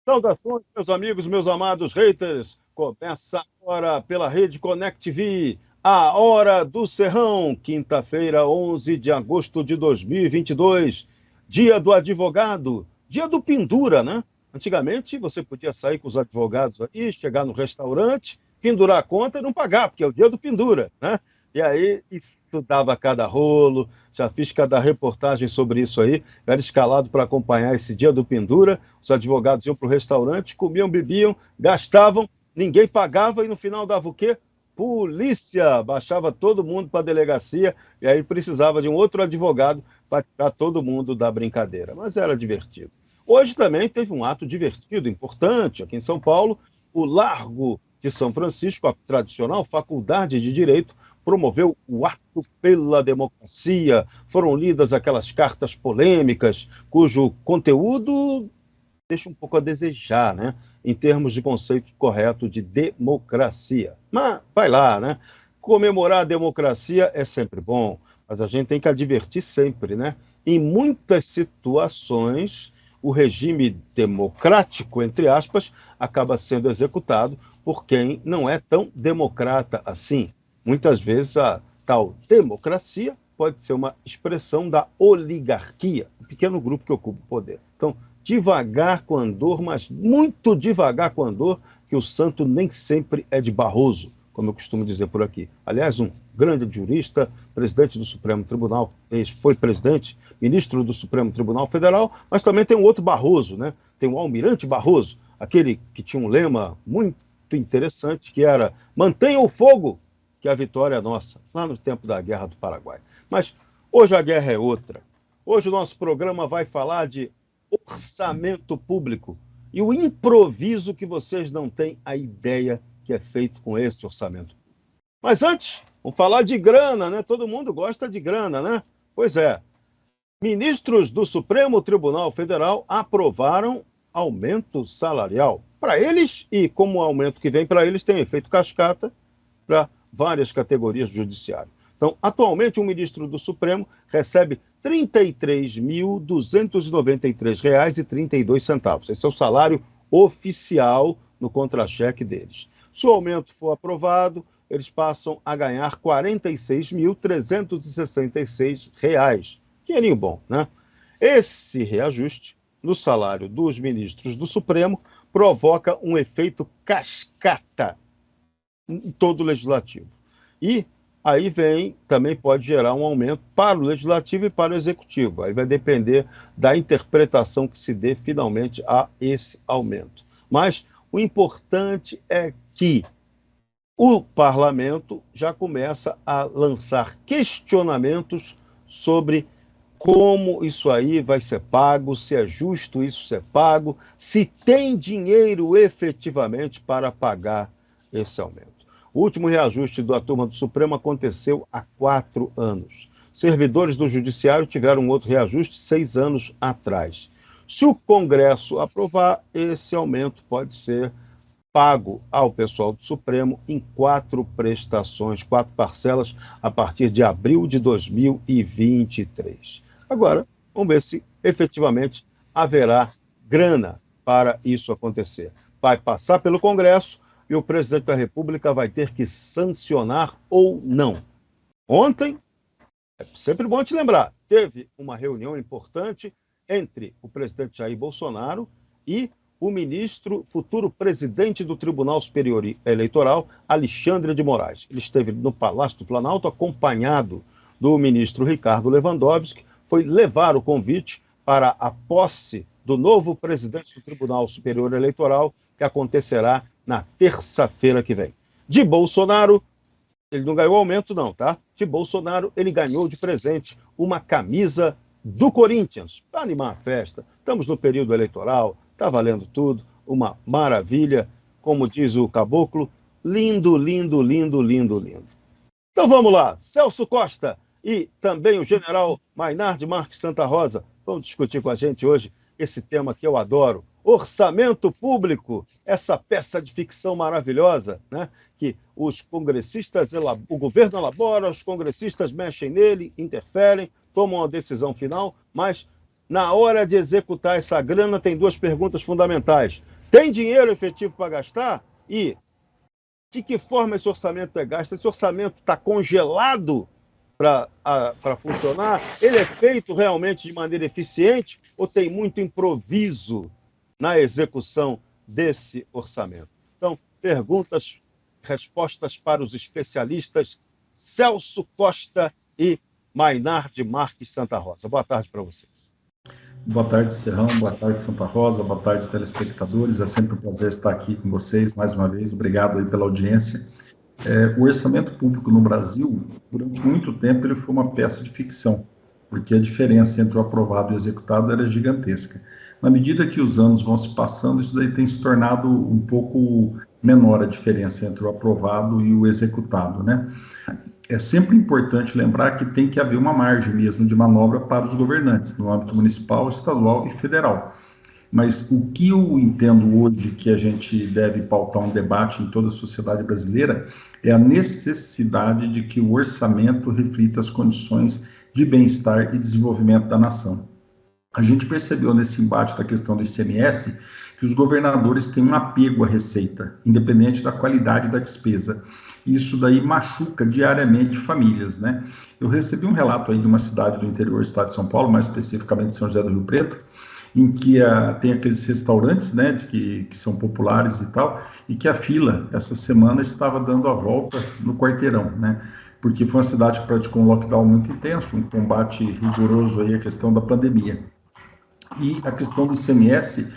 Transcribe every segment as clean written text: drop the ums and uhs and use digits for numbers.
Saudações, meus amigos, meus amados haters. Começa agora pela Rede Connect TV, a Hora do Serrão, quinta-feira, 11 de agosto de 2022, dia do advogado, dia do pendura, né? Antigamente, você podia sair com os advogados aí, chegar no restaurante, pendurar a conta e não pagar, porque é o dia do pendura, né? E aí, estudava cada rolo, já fiz cada reportagem sobre isso aí, eu era escalado para acompanhar esse dia do pendura, os advogados iam para o restaurante, comiam, bebiam, gastavam, ninguém pagava e no final dava o quê? Polícia! Baixava todo mundo para a delegacia e aí precisava de um outro advogado para tirar todo mundo da brincadeira, mas era divertido. Hoje também teve um ato divertido, importante, aqui em São Paulo, o Largo de São Francisco, a tradicional Faculdade de Direito, promoveu o Ato pela Democracia. Foram lidas aquelas cartas polêmicas, cujo conteúdo deixa um pouco a desejar, né? Em termos de conceito correto de democracia. Mas vai lá, né? Comemorar a democracia é sempre bom, mas a gente tem que advertir sempre, né? Em muitas situações, o regime democrático, entre aspas, acaba sendo executado por quem não é tão democrata assim. Muitas vezes a tal democracia pode ser uma expressão da oligarquia, um pequeno grupo que ocupa o poder. Então, devagar com andor, mas muito devagar com andor, que o santo nem sempre é de Barroso, como eu costumo dizer por aqui. Aliás, um grande jurista, presidente do Supremo Tribunal, foi presidente, ministro do Supremo Tribunal Federal, mas também tem um outro Barroso, né? Tem o Almirante Barroso, aquele que tinha um lema muito interessante, que era mantenha o fogo, que a vitória é nossa, lá no tempo da Guerra do Paraguai. Mas hoje a guerra é outra. Hoje o nosso programa vai falar de orçamento público e o improviso que vocês não têm a ideia que é feito com esse orçamento. Mas antes, vamos falar de grana, né? Todo mundo gosta de grana, né? Pois é. Ministros do Supremo Tribunal Federal aprovaram aumento salarial para eles e, como o aumento que vem para eles tem efeito cascata para várias categorias do judiciário. Então, atualmente, um ministro do Supremo recebe R$ 33.293,32. Esse é o salário oficial no contra-cheque deles. Se o aumento for aprovado, eles passam a ganhar R$ 46.366. Dinheirinho bom, né? Esse reajuste no salário dos ministros do Supremo provoca um efeito cascata em todo o legislativo. E aí também pode gerar um aumento para o legislativo e para o executivo. Aí vai depender da interpretação que se dê finalmente a esse aumento. Mas o importante é que o parlamento já começa a lançar questionamentos sobre como isso aí vai ser pago, se é justo isso ser pago, se tem dinheiro efetivamente para pagar esse aumento. O último reajuste da turma do Supremo aconteceu há 4 anos. Servidores do Judiciário tiveram um outro reajuste 6 anos atrás. Se o Congresso aprovar, esse aumento pode ser pago ao pessoal do Supremo em 4 prestações, 4 parcelas, a partir de abril de 2023. Agora, vamos ver se efetivamente haverá grana para isso acontecer. Vai passar pelo Congresso e o presidente da República vai ter que sancionar ou não. Ontem, é sempre bom te lembrar, teve uma reunião importante entre o presidente Jair Bolsonaro e o ministro, futuro presidente do Tribunal Superior Eleitoral, Alexandre de Moraes. Ele esteve no Palácio do Planalto acompanhado do ministro Ricardo Lewandowski, foi levar o convite para a posse do novo presidente do Tribunal Superior Eleitoral, que acontecerá na terça-feira que vem. De Bolsonaro, ele não ganhou aumento não, tá? De Bolsonaro, ele ganhou de presente uma camisa do Corinthians, para animar a festa. Estamos no período eleitoral, está valendo tudo, uma maravilha, como diz o caboclo, lindo, lindo, lindo, lindo, lindo. Então vamos lá, Celso Costa e também o general Maynard Marques Santa Rosa vão discutir com a gente hoje esse tema que eu adoro, orçamento público, essa peça de ficção maravilhosa, né? Que os congressistas, o governo elabora, os congressistas mexem nele, interferem, tomam a decisão final, mas na hora de executar essa grana tem 2 perguntas fundamentais. Tem dinheiro efetivo para gastar? E de que forma esse orçamento é gasto? Esse orçamento está congelado para funcionar? Ele é feito realmente de maneira eficiente ou tem muito improviso na execução desse orçamento? Então, perguntas, respostas para os especialistas Celso Costa e Maynard Marques Santa Rosa. Boa tarde para vocês. Boa tarde, Serrão. Boa tarde, Santa Rosa. Boa tarde, telespectadores. É sempre um prazer estar aqui com vocês mais uma vez. Obrigado aí pela audiência. O orçamento público no Brasil, durante muito tempo, ele foi uma peça de ficção, porque a diferença entre o aprovado e o executado era gigantesca. Na medida que os anos vão se passando, isso daí tem se tornado um pouco menor a diferença entre o aprovado e o executado, né? É sempre importante lembrar que tem que haver uma margem mesmo de manobra para os governantes, no âmbito municipal, estadual e federal. Mas o que eu entendo hoje que a gente deve pautar um debate em toda a sociedade brasileira é a necessidade de que o orçamento reflita as condições de bem-estar e desenvolvimento da nação. A gente percebeu nesse embate da questão do ICMS que os governadores têm um apego à receita, independente da qualidade da despesa. Isso daí machuca diariamente famílias, né? Eu recebi um relato aí de uma cidade do interior do estado de São Paulo, mais especificamente São José do Rio Preto, em que tem aqueles restaurantes, né, que são populares e tal, e que a fila, essa semana, estava dando a volta no quarteirão, né? Porque foi uma cidade que praticou um lockdown muito intenso, um combate rigoroso aí à questão da pandemia. E a questão do ICMS,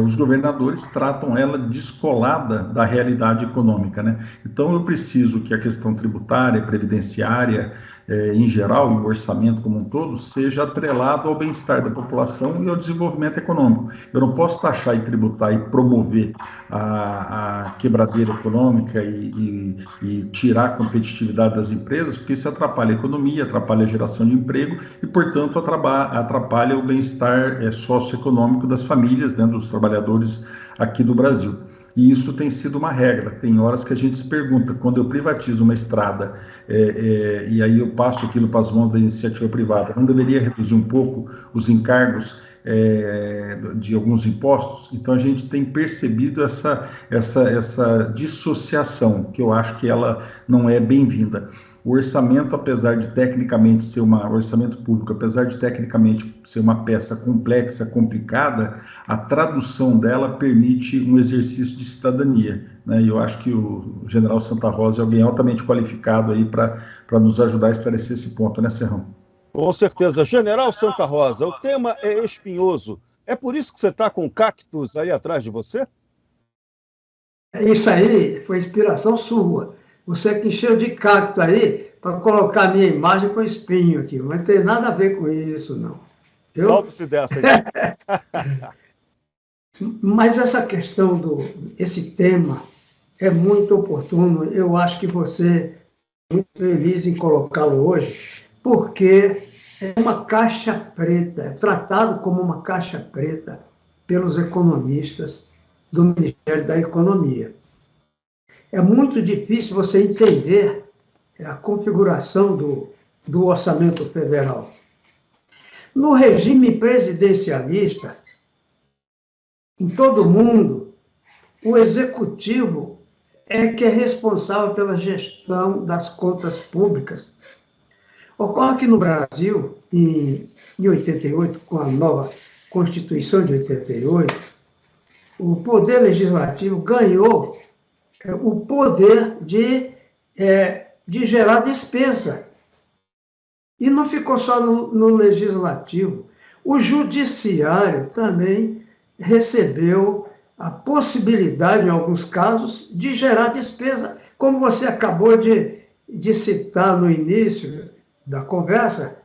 os governadores tratam ela descolada da realidade econômica, né? Então, eu preciso que a questão tributária, previdenciária, em geral, e o orçamento como um todo, seja atrelado ao bem-estar da população e ao desenvolvimento econômico. Eu não posso taxar e tributar e promover a quebradeira econômica e tirar a competitividade das empresas, porque isso atrapalha a economia, atrapalha a geração de emprego e, portanto, atrapalha o bem-estar socioeconômico das famílias, né, dos trabalhadores aqui do Brasil. E isso tem sido uma regra. Tem horas que a gente se pergunta, quando eu privatizo uma estrada e aí eu passo aquilo para as mãos da iniciativa privada, não deveria reduzir um pouco os encargos de alguns impostos? Então a gente tem percebido essa dissociação, que eu acho que ela não é bem-vinda. O orçamento, apesar de tecnicamente ser orçamento público, apesar de tecnicamente ser uma peça complexa, complicada, a tradução dela permite um exercício de cidadania, né? E eu acho que o general Santa Rosa é alguém altamente qualificado aí para nos ajudar a esclarecer esse ponto, né, Serrão? Com certeza. General Santa Rosa, o tema é espinhoso. É por isso que você está com cactos aí atrás de você? Isso aí foi inspiração sua. Você que encheu de cacto aí para colocar a minha imagem com espinho aqui. Não tem nada a ver com isso, não. Salve-se dessa aí. Mas essa questão esse tema é muito oportuno. Eu acho que você é muito feliz em colocá-lo hoje, porque é uma caixa preta, é tratado como uma caixa preta pelos economistas do Ministério da Economia. É muito difícil você entender a configuração do orçamento federal. No regime presidencialista, em todo o mundo, o executivo é que é responsável pela gestão das contas públicas. Ocorre que no Brasil, em 88, com a nova Constituição de 88, o Poder Legislativo ganhou o poder de gerar despesa. E não ficou só no Legislativo. O Judiciário também recebeu a possibilidade, em alguns casos, de gerar despesa, como você acabou de citar no início da conversa,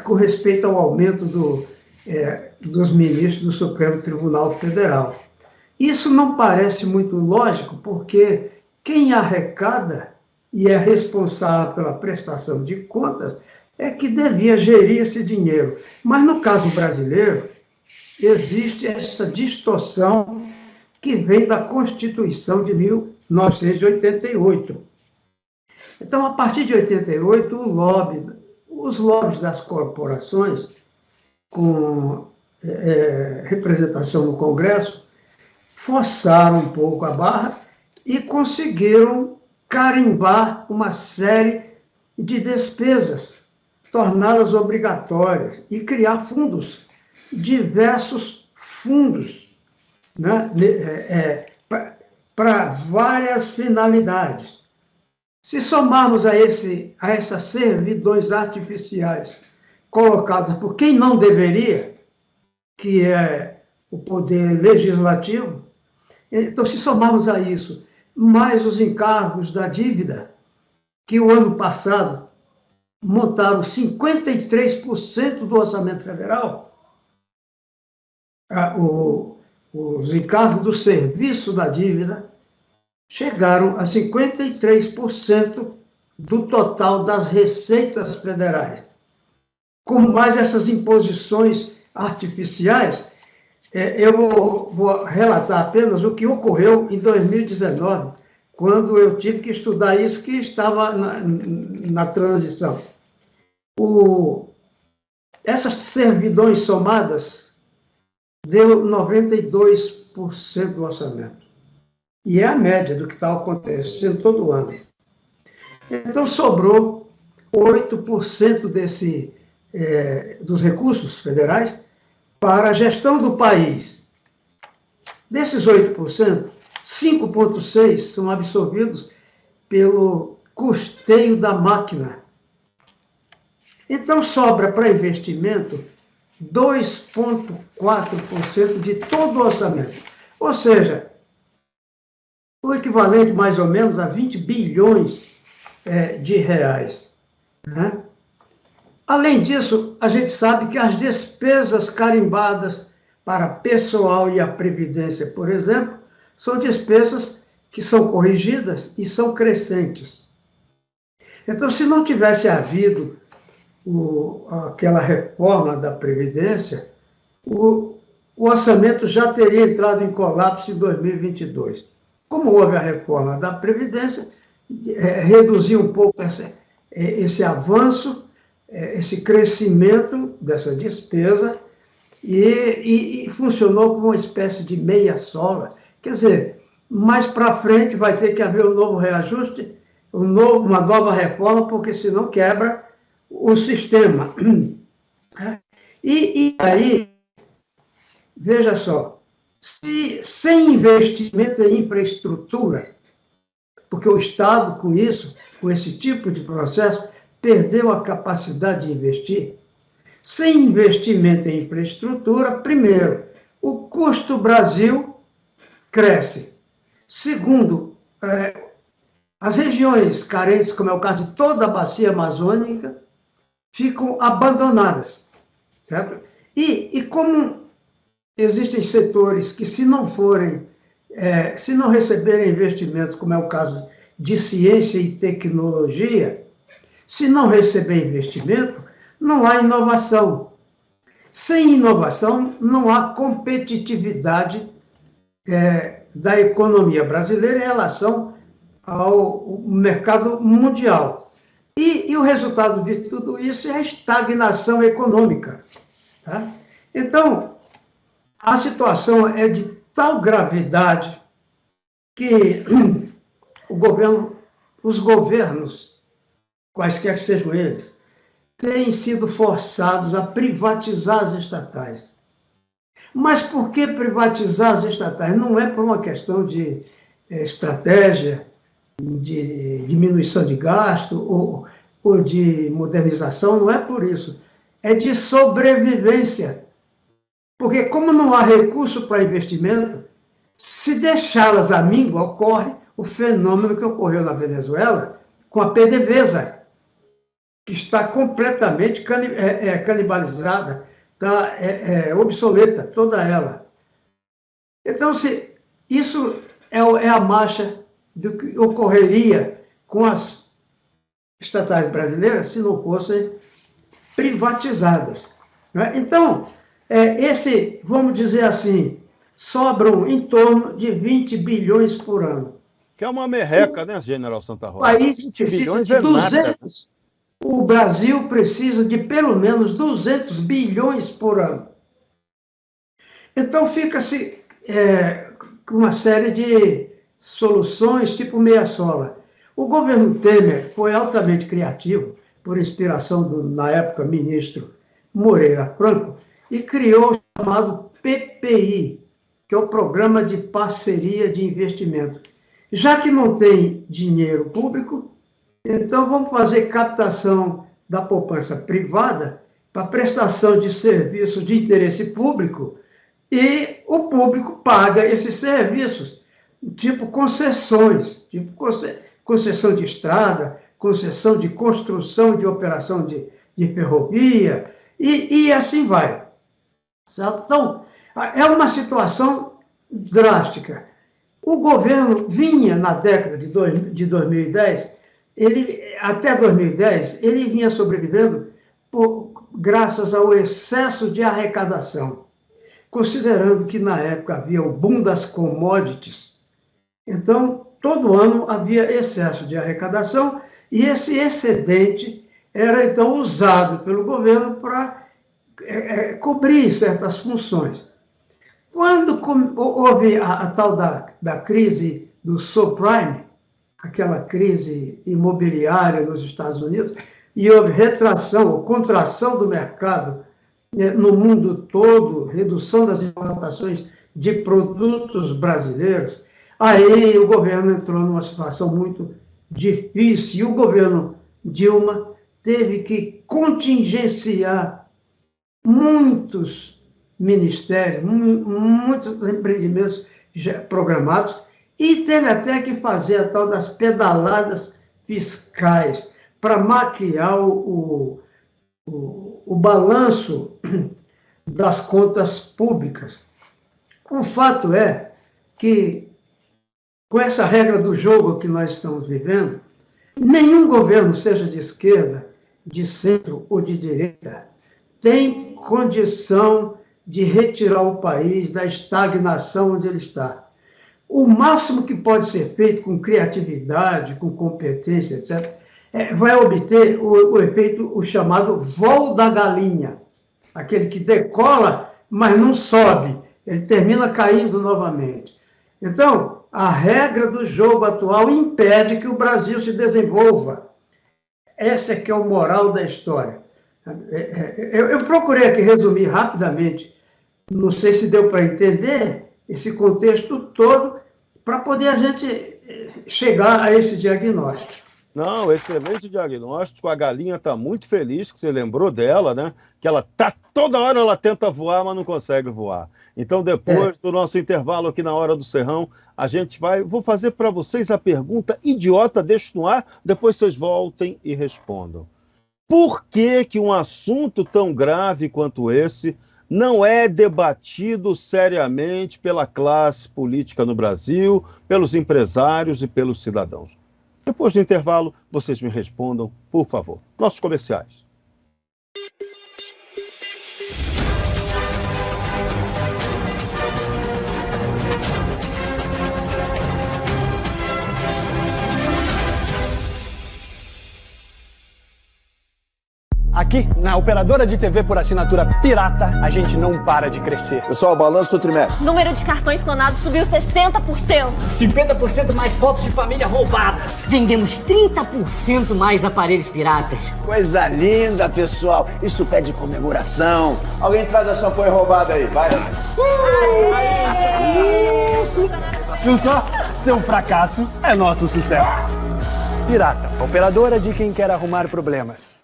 com respeito ao aumento dos ministros do Supremo Tribunal Federal. Isso não parece muito lógico, porque quem arrecada e é responsável pela prestação de contas é que devia gerir esse dinheiro. Mas, no caso brasileiro, existe essa distorção que vem da Constituição de 1988. Então, a partir de 88, os lobbies das corporações, com representação no Congresso, forçaram um pouco a barra e conseguiram carimbar uma série de despesas, torná-las obrigatórias e criar fundos, diversos fundos, né, para várias finalidades. Se somarmos a essas servidões artificiais colocadas por quem não deveria, que é o poder legislativo, então, se somarmos a isso mais os encargos da dívida, que o ano passado montaram 53% do orçamento federal, os encargos do serviço da dívida chegaram a 53% do total das receitas federais. Com mais essas imposições artificiais, eu vou relatar apenas o que ocorreu em 2019, quando eu tive que estudar isso, que estava na transição. Essas servidões somadas deu 92% do orçamento. E é a média do que está acontecendo todo ano. Então, sobrou 8% dos recursos federais para a gestão do país. Desses 8%, 5,6% são absorvidos pelo custeio da máquina. Então, sobra para investimento 2,4% de todo o orçamento. Ou seja, o equivalente mais ou menos a 20 bilhões de reais. Né? Além disso, a gente sabe que as despesas carimbadas para pessoal e a previdência, por exemplo, são despesas que são corrigidas e são crescentes. Então, se não tivesse havido aquela reforma da Previdência, o orçamento já teria entrado em colapso em 2022. Como houve a reforma da Previdência, reduziu um pouco esse avanço, esse crescimento dessa despesa e funcionou como uma espécie de meia sola. Quer dizer, mais para frente vai ter que haver um novo reajuste, uma nova reforma, porque senão quebra o sistema. E aí, veja só, sem investimento em infraestrutura, porque o Estado, com isso, com esse tipo de processo, perdeu a capacidade de investir. Sem investimento em infraestrutura, primeiro, o custo Brasil cresce. Segundo, as regiões carentes, como é o caso de toda a bacia amazônica, ficam abandonadas, certo? E como existem setores que, se não receberem investimento, como é o caso de ciência e tecnologia, se não receber investimento, não há inovação. Sem inovação, não há competitividade da economia brasileira em relação ao mercado mundial. E o resultado de tudo isso é a estagnação econômica. Tá? Então, a situação é de tal gravidade que os governos, quaisquer que sejam eles, têm sido forçados a privatizar as estatais. Mas por que privatizar as estatais? Não é por uma questão de estratégia, de diminuição de gasto ou de modernização, não é por isso. É de sobrevivência. Porque como não há recurso para investimento, se deixá-las à míngua, ocorre o fenômeno que ocorreu na Venezuela com a PDVSA, que está completamente canibalizada, está obsoleta, toda ela. Então, isso é a marcha do que ocorreria com as estatais brasileiras se não fossem privatizadas. Né? Então, vamos dizer assim, sobram em torno de 20 bilhões por ano. Que é uma merreca, né, General Santa Rosa? O país precisa de 200. O Brasil precisa de pelo menos 200 bilhões por ano. Então, fica-se uma série de soluções tipo meia-sola. O governo Temer foi altamente criativo, por inspiração do, na época, ministro Moreira Franco, e criou o chamado PPI, que é o Programa de Parceria de Investimento. Já que não tem dinheiro público, então vamos fazer captação da poupança privada para prestação de serviço de interesse público e o público paga esses serviços, tipo concessões, tipo concessão de estrada, concessão de construção de operação de ferrovia, e assim vai. Certo? Então, é uma situação drástica. O governo vinha, na década de 2010, até 2010, ele vinha sobrevivendo graças ao excesso de arrecadação. Considerando que, na época, havia o boom das commodities, então, todo ano havia excesso de arrecadação e esse excedente era, então, usado pelo governo para cobrir certas funções. Quando houve a tal da crise do subprime, aquela crise imobiliária nos Estados Unidos, e houve retração ou contração do mercado no mundo todo, redução das importações de produtos brasileiros, aí o governo entrou numa situação muito difícil e o governo Dilma teve que contingenciar muitos ministérios, muitos empreendimentos já programados e teve até que fazer a tal das pedaladas fiscais para maquiar o balanço das contas públicas. O fato é que, com essa regra do jogo que nós estamos vivendo, nenhum governo, seja de esquerda, de centro ou de direita, tem condição de retirar o país da estagnação onde ele está. O máximo que pode ser feito com criatividade, com competência, etc., vai obter o efeito, o chamado voo da galinha, aquele que decola, mas não sobe, ele termina caindo novamente. Então, a regra do jogo atual impede que o Brasil se desenvolva. Essa é que é o moral da história. Eu procurei aqui resumir rapidamente, não sei se deu para entender esse contexto todo, para poder a gente chegar a esse diagnóstico. Não, excelente diagnóstico. A galinha está muito feliz que você lembrou dela, né? Que ela tá toda hora ela tenta voar, mas não consegue voar. Então, depois do nosso intervalo aqui na Hora do Serrão, a gente vou fazer para vocês a pergunta idiota, deixo no ar, depois vocês voltem e respondam. Por que um assunto tão grave quanto esse não é debatido seriamente pela classe política no Brasil, pelos empresários e pelos cidadãos? Depois do intervalo, vocês me respondam, por favor. Nossos comerciais. Aqui, na operadora de TV por assinatura pirata, a gente não para de crescer. Pessoal, balanço do trimestre. Número de cartões clonados subiu 60%. 50% mais fotos de família roubadas. Vendemos 30% mais aparelhos piratas. Coisa linda, pessoal. Isso pede comemoração. Alguém traz a champanhe roubada aí, vai. Viu só? Seu fracasso é nosso sucesso. Pirata, operadora de quem quer arrumar problemas.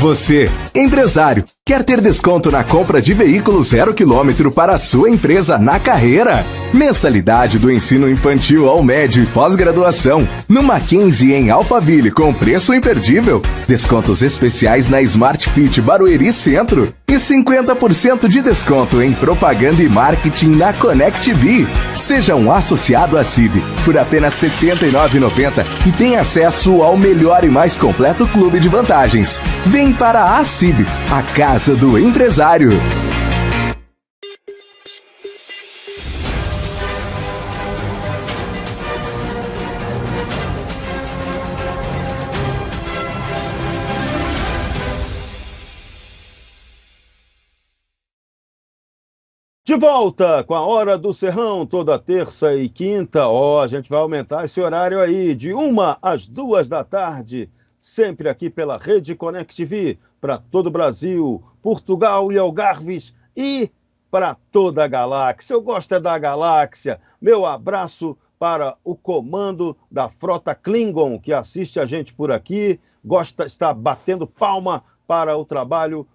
Você, empresário, quer ter desconto na compra de veículo 0 km para a sua empresa na carreira? Mensalidade do ensino infantil ao médio e pós-graduação no Mackenzie em Alphaville com preço imperdível. Descontos especiais na Smart Fit Barueri Centro e 50% de desconto em propaganda e marketing na ConnectV. Seja um associado à CIB por apenas R$ 79,90 e tenha acesso ao melhor e mais completo clube de vantagens. Vem para a CIB, a casa do empresário. De volta com a Hora do Serrão, toda terça e quinta. A gente vai aumentar esse horário aí, de 1 às 2 da tarde, sempre aqui pela Rede ConnectV, para todo o Brasil, Portugal e Algarves e para toda a galáxia. Eu gosto é da galáxia. Meu abraço para o comando da frota Klingon, que assiste a gente por aqui, está batendo palma para o trabalho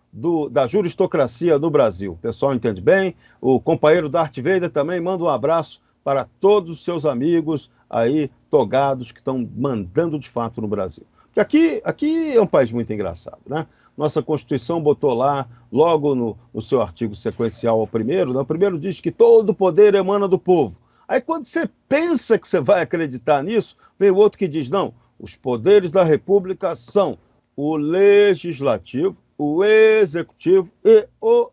da juristocracia no Brasil. O pessoal entende bem. O companheiro Darth Vader também manda um abraço para todos os seus amigos aí, togados, que estão mandando de fato no Brasil. Porque aqui é um país muito engraçado, né? Nossa Constituição botou lá, logo no seu artigo sequencial ao primeiro, né? O primeiro diz que todo poder emana do povo. Aí quando você pensa que você vai acreditar nisso, vem o outro que diz, não, os poderes da República são o legislativo, o executivo e o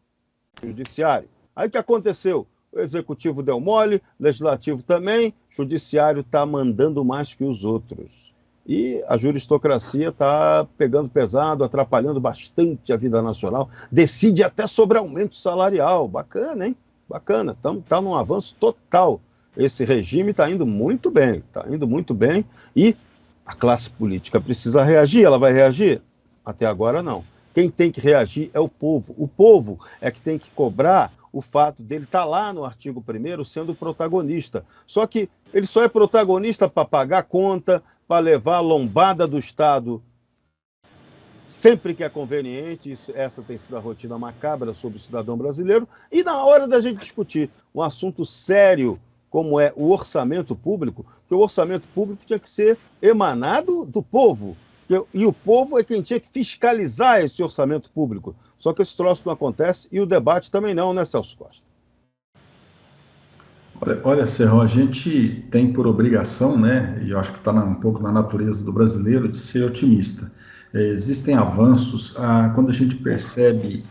judiciário. Aí o que aconteceu? O executivo deu mole, o legislativo também, o judiciário está mandando mais que os outros. E a juristocracia está pegando pesado, atrapalhando bastante a vida nacional, decide até sobre aumento salarial. Bacana, hein? Bacana, está num avanço total. Esse regime está indo muito bem, e a classe política precisa reagir, ela vai reagir? Até agora não. Quem tem que reagir é o povo. O povo é que tem que cobrar o fato dele estar lá no artigo 1º sendo protagonista. Só que ele só é protagonista para pagar conta, para levar a lombada do Estado sempre que é conveniente. Essa tem sido a rotina macabra sobre o cidadão brasileiro. E na hora da gente discutir um assunto sério, como é o orçamento público, porque o orçamento público tinha que ser emanado do povo. E o povo é quem tinha que fiscalizar esse orçamento público. Só que esse troço não acontece e o debate também não, né, Celso Costa? Olha, Serrão, a gente tem por obrigação, né, e eu acho que está um pouco na natureza do brasileiro, de ser otimista. Existem avanços, quando a gente percebe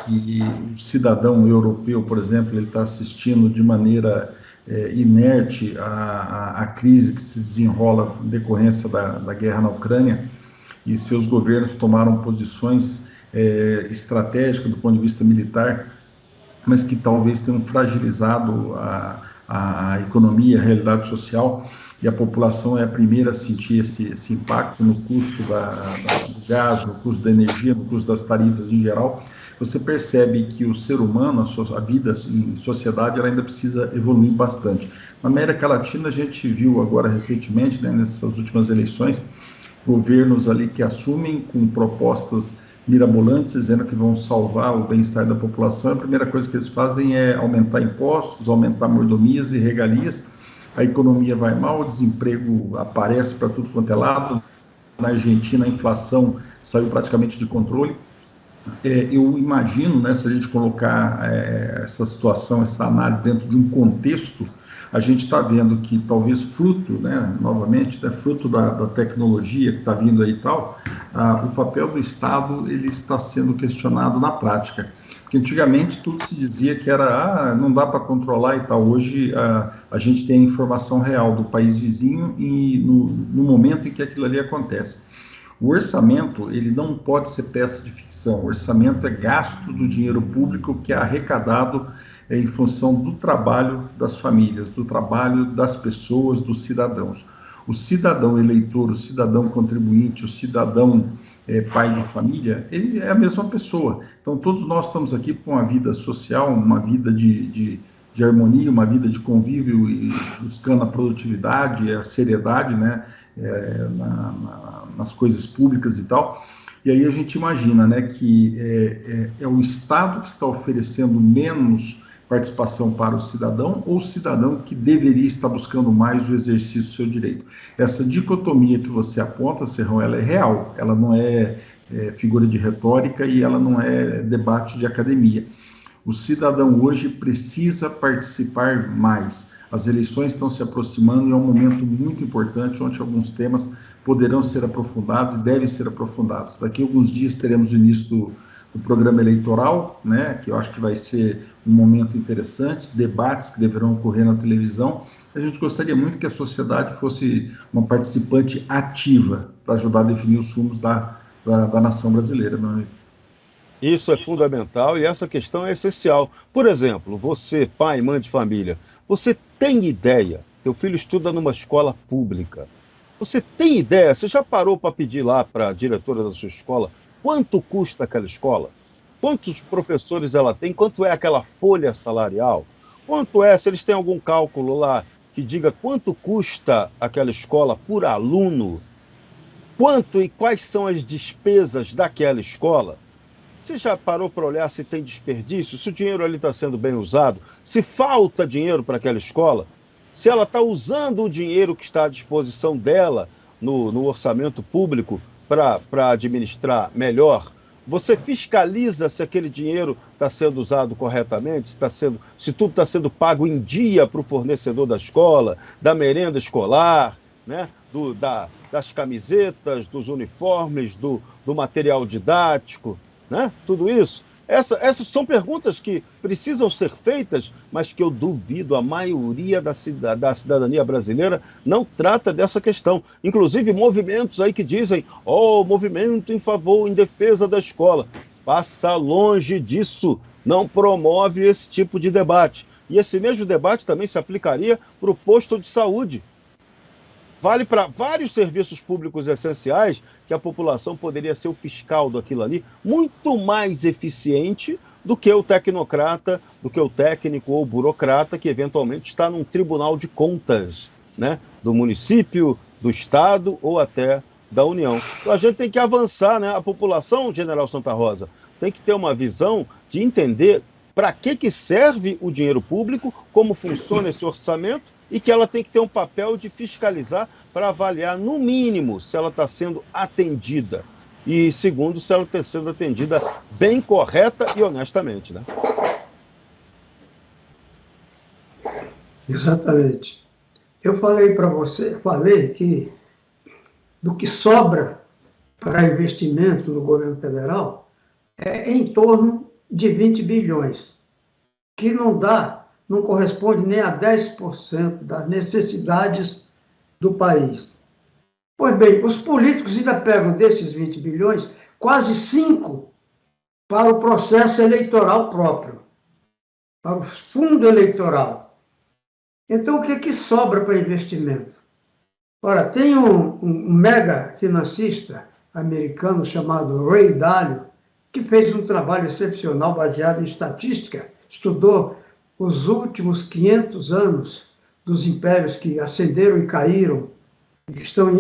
que o cidadão europeu, por exemplo, ele está assistindo de maneira inerte a crise que se desenrola em decorrência da guerra na Ucrânia, e seus governos tomaram posições estratégicas do ponto de vista militar, mas que talvez tenham fragilizado a economia, a realidade social, e a população é a primeira a sentir esse impacto no custo do gás, no custo da energia, no custo das tarifas em geral. Você percebe que o ser humano, a vida em sociedade, ela ainda precisa evoluir bastante. Na América Latina, a gente viu agora recentemente, né, nessas últimas eleições, governos ali que assumem com propostas mirabolantes, dizendo que vão salvar o bem-estar da população. A primeira coisa que eles fazem é aumentar impostos, aumentar mordomias e regalias. A economia vai mal, o desemprego aparece para tudo quanto é lado. Na Argentina, a inflação saiu praticamente de controle. Eu imagino, né, se a gente colocar essa situação, essa análise dentro de um contexto, a gente está vendo que talvez fruto, né, novamente, fruto da tecnologia que está vindo aí e tal, o papel do Estado ele está sendo questionado na prática. Porque antigamente tudo se dizia que era, não dá para controlar e tal. Hoje a gente tem a informação real do país vizinho e no momento em que aquilo ali acontece. O orçamento, ele não pode ser peça de ficção. O orçamento é gasto do dinheiro público que é arrecadado em função do trabalho das famílias, do trabalho das pessoas, dos cidadãos. O cidadão eleitor, o cidadão contribuinte, o cidadão pai de família, ele é a mesma pessoa. Então, todos nós estamos aqui com uma vida social, uma vida de harmonia, uma vida de convívio e buscando a produtividade, a seriedade, né, nas coisas públicas e tal. E aí a gente imagina, né, que é o Estado que está oferecendo menos participação para o cidadão, ou o cidadão que deveria estar buscando mais o exercício do seu direito. Essa dicotomia que você aponta, Serrão, ela é real, ela não é figura de retórica e ela não é debate de academia. O cidadão hoje precisa participar mais. As eleições estão se aproximando e é um momento muito importante onde alguns temas poderão ser aprofundados e devem ser aprofundados. Daqui a alguns dias teremos o início do programa eleitoral, né, que eu acho que vai ser um momento interessante, debates que deverão ocorrer na televisão. A gente gostaria muito que a sociedade fosse uma participante ativa para ajudar a definir os rumos da nação brasileira, meu amigo. Isso é fundamental e essa questão é essencial. Por exemplo, você, pai, mãe de família, você tem ideia, teu filho estuda numa escola pública, você tem ideia, você já parou para pedir lá para a diretora da sua escola quanto custa aquela escola? Quantos professores ela tem? Quanto é aquela folha salarial? Quanto é, se eles têm algum cálculo lá que diga quanto custa aquela escola por aluno? Quanto e quais são as despesas daquela escola? Você já parou para olhar se tem desperdício, se o dinheiro ali está sendo bem usado, se falta dinheiro para aquela escola, se ela está usando o dinheiro que está à disposição dela no orçamento público para administrar melhor? Você fiscaliza se aquele dinheiro está sendo usado corretamente, se tudo está sendo pago em dia para o fornecedor da escola, da merenda escolar, né? Das camisetas, dos uniformes, do material didático, né? Tudo isso. Essas são perguntas que precisam ser feitas, mas que eu duvido, a maioria da cidadania brasileira não trata dessa questão. Inclusive movimentos aí que dizem, movimento em favor, em defesa da escola. Passa longe disso, não promove esse tipo de debate. E esse mesmo debate também se aplicaria para o posto de saúde. Vale para vários serviços públicos essenciais que a população poderia ser o fiscal daquilo ali, muito mais eficiente do que o tecnocrata, do que o técnico ou burocrata que eventualmente está num tribunal de contas, né, do município, do estado ou até da União. Então a gente tem que avançar, né? A população, General Santa Rosa, tem que ter uma visão de entender para que serve o dinheiro público, como funciona esse orçamento, e que ela tem que ter um papel de fiscalizar para avaliar, no mínimo, se ela está sendo atendida. E, segundo, se ela está sendo atendida bem, correta e honestamente, né? Exatamente. Eu falei para você, que do que sobra para investimento no governo federal é em torno de 20 bilhões, que não corresponde nem a 10% das necessidades do país. Pois bem, os políticos ainda pegam desses 20 bilhões, quase 5 para o processo eleitoral próprio, para o fundo eleitoral. Então, o que sobra para investimento? Ora, tem um mega financista americano chamado Ray Dalio, que fez um trabalho excepcional baseado em estatística, estudou os últimos 500 anos dos impérios que ascenderam e caíram,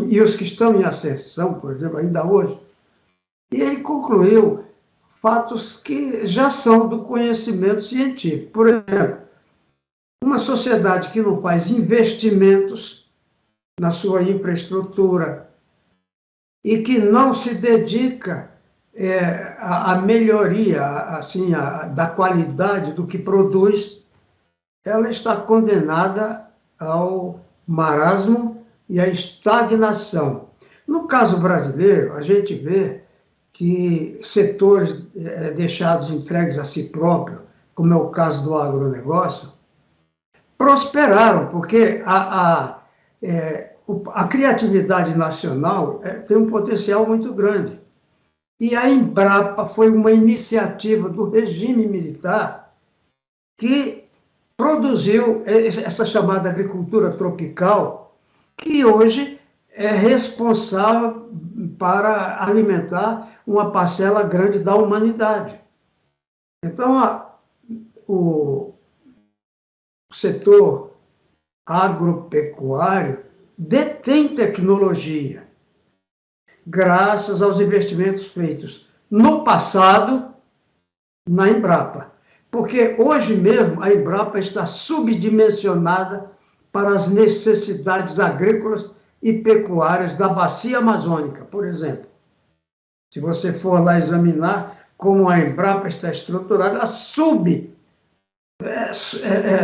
e os que estão em ascensão, por exemplo, ainda hoje. E ele concluiu fatos que já são do conhecimento científico. Por exemplo, uma sociedade que não faz investimentos na sua infraestrutura e que não se dedica à melhoria assim, da qualidade do que produz, ela está condenada ao marasmo e à estagnação. No caso brasileiro, a gente vê que setores deixados entregues a si próprio, como é o caso do agronegócio, prosperaram, porque a criatividade nacional tem um potencial muito grande. E a Embrapa foi uma iniciativa do regime militar que produziu essa chamada agricultura tropical, que hoje é responsável para alimentar uma parcela grande da humanidade. Então, o setor agropecuário detém tecnologia. graças aos investimentos feitos no passado na Embrapa. Porque hoje mesmo a Embrapa está subdimensionada para as necessidades agrícolas e pecuárias da bacia amazônica, por exemplo. Se você for lá examinar como a Embrapa está estruturada, ela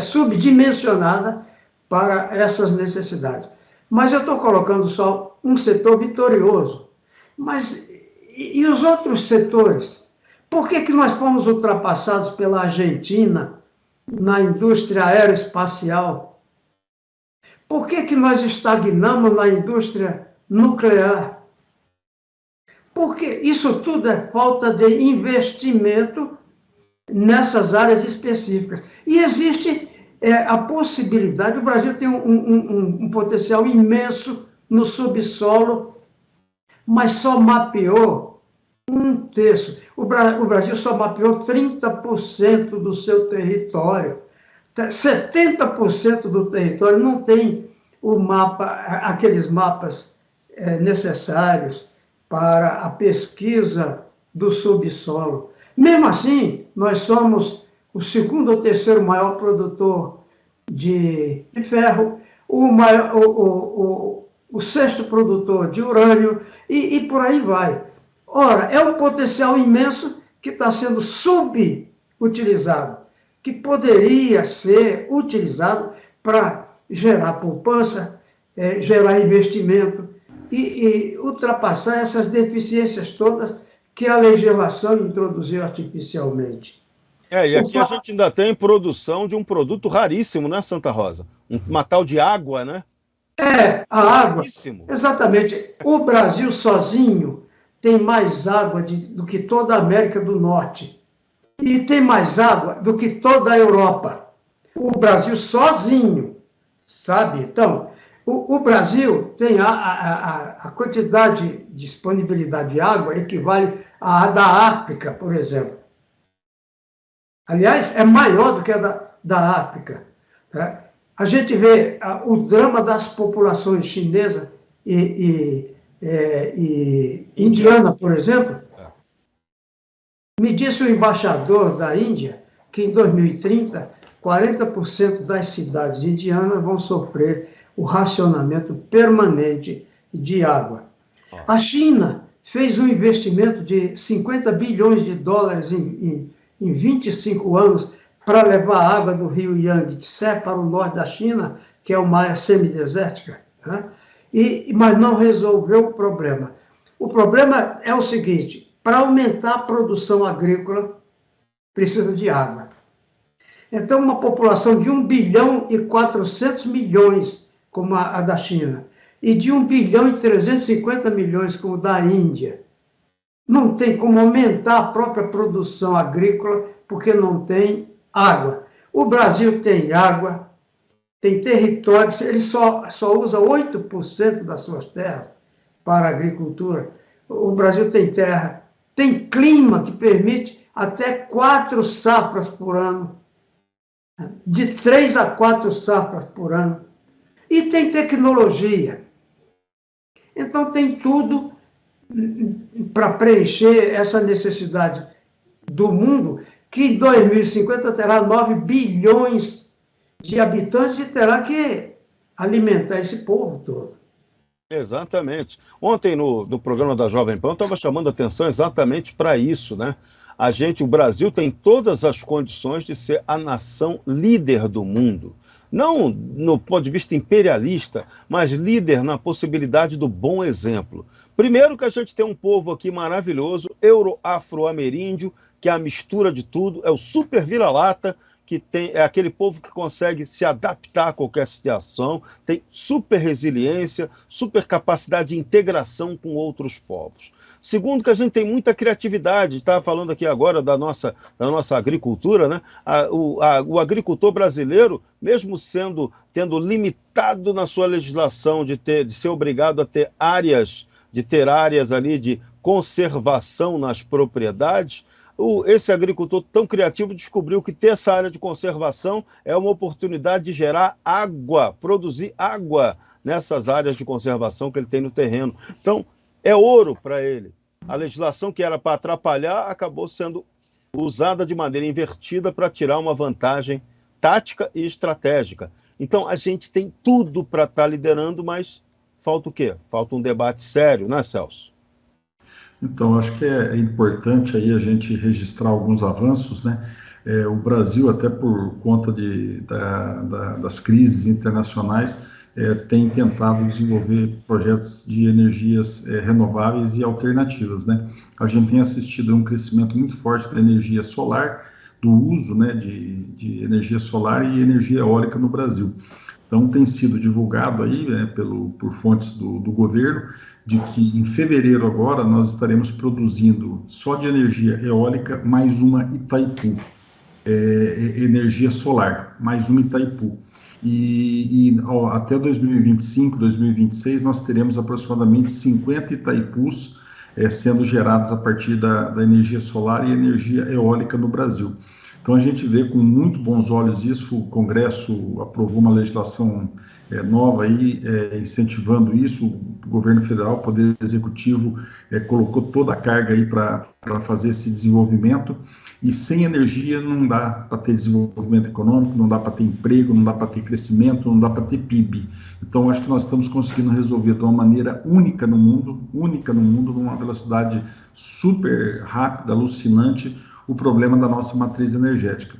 subdimensionada para essas necessidades. Mas eu estou colocando só um setor vitorioso. Mas e os outros setores? Por que nós fomos ultrapassados pela Argentina na indústria aeroespacial? Por que nós estagnamos na indústria nuclear? Porque isso tudo é falta de investimento nessas áreas específicas. E existe a possibilidade, o Brasil tem um potencial imenso no subsolo, mas só mapeou um terço. O Brasil só mapeou 30% do seu território. 70% do território não tem o mapa, aqueles mapas necessários para a pesquisa do subsolo. Mesmo assim, nós somos o segundo ou terceiro maior produtor de ferro, o sexto produtor de urânio, e por aí vai. Ora, é um potencial imenso que está sendo subutilizado, que poderia ser utilizado para gerar poupança, gerar investimento e ultrapassar essas deficiências todas que a legislação introduziu artificialmente. E aqui a gente ainda tem produção de um produto raríssimo, né, Santa Rosa? Uma tal de água, né? A água. Raríssimo. Exatamente. O Brasil sozinho tem mais água do que toda a América do Norte. E tem mais água do que toda a Europa. O Brasil sozinho, sabe? Então, o Brasil tem a quantidade de disponibilidade de água equivale à da África, por exemplo. Aliás, é maior do que a da África. Né? A gente vê o drama das populações chinesa e indiana, por exemplo. Me disse o embaixador da Índia que em 2030, 40% das cidades indianas vão sofrer o racionamento permanente de água. A China fez um investimento de 50 bilhões de dólares em 25 anos para levar a água do rio Yangtze para o norte da China, que é uma área semidesértica, né? Mas não resolveu o problema. O problema é o seguinte: para aumentar a produção agrícola, precisa de água. Então, uma população de 1 bilhão e 400 milhões, como a da China, e de 1 bilhão e 350 milhões, como a da Índia, não tem como aumentar a própria produção agrícola, porque não tem água. O Brasil tem água, tem territórios, ele só usa 8% das suas terras para a agricultura. O Brasil tem terra, tem clima que permite até 4 safras por ano, de 3 a 4 safras por ano, e tem tecnologia. Então tem tudo para preencher essa necessidade do mundo, que em 2050 terá 9 bilhões de habitantes e terá que alimentar esse povo todo. Exatamente. Ontem, no programa da Jovem Pan, eu estava chamando a atenção exatamente para isso, né? O Brasil tem todas as condições de ser a nação líder do mundo. Não no ponto de vista imperialista, mas líder na possibilidade do bom exemplo. Primeiro que a gente tem um povo aqui maravilhoso, euro-afro-ameríndio, que é a mistura de tudo, é o super vira-lata, é aquele povo que consegue se adaptar a qualquer situação, tem super resiliência, super capacidade de integração com outros povos. Segundo, que a gente tem muita criatividade. Estava falando aqui agora da nossa agricultura, né? O agricultor brasileiro, mesmo tendo limitado na sua legislação de ser obrigado a ter áreas ali de conservação nas propriedades, esse agricultor tão criativo descobriu que ter essa área de conservação é uma oportunidade de gerar água, produzir água nessas áreas de conservação que ele tem no terreno. Então, é ouro para ele. A legislação que era para atrapalhar acabou sendo usada de maneira invertida para tirar uma vantagem tática e estratégica. Então, a gente tem tudo para estar liderando, mas falta o quê? Falta um debate sério, né, Celso? Então, acho que é importante aí a gente registrar alguns avanços, né? O Brasil, até por conta das crises internacionais, tem tentado desenvolver projetos de energias renováveis e alternativas, né? A gente tem assistido a um crescimento muito forte da energia solar, do uso, né, de energia solar e energia eólica no Brasil. Então, tem sido divulgado aí, né, por fontes do governo, de que em fevereiro agora nós estaremos produzindo só de energia eólica mais uma Itaipu, energia solar, mais uma Itaipu. Até 2025, 2026, nós teremos aproximadamente 50 Itaipus sendo geradas a partir da energia solar e energia eólica no Brasil. Então, a gente vê com muito bons olhos isso. O Congresso aprovou uma legislação nova aí, incentivando isso. O governo federal, o Poder Executivo, colocou toda a carga aí para fazer esse desenvolvimento. E sem energia não dá para ter desenvolvimento econômico, não dá para ter emprego, não dá para ter crescimento, não dá para ter PIB. Então, acho que nós estamos conseguindo resolver de uma maneira única no mundo, numa velocidade super rápida, alucinante, o problema da nossa matriz energética.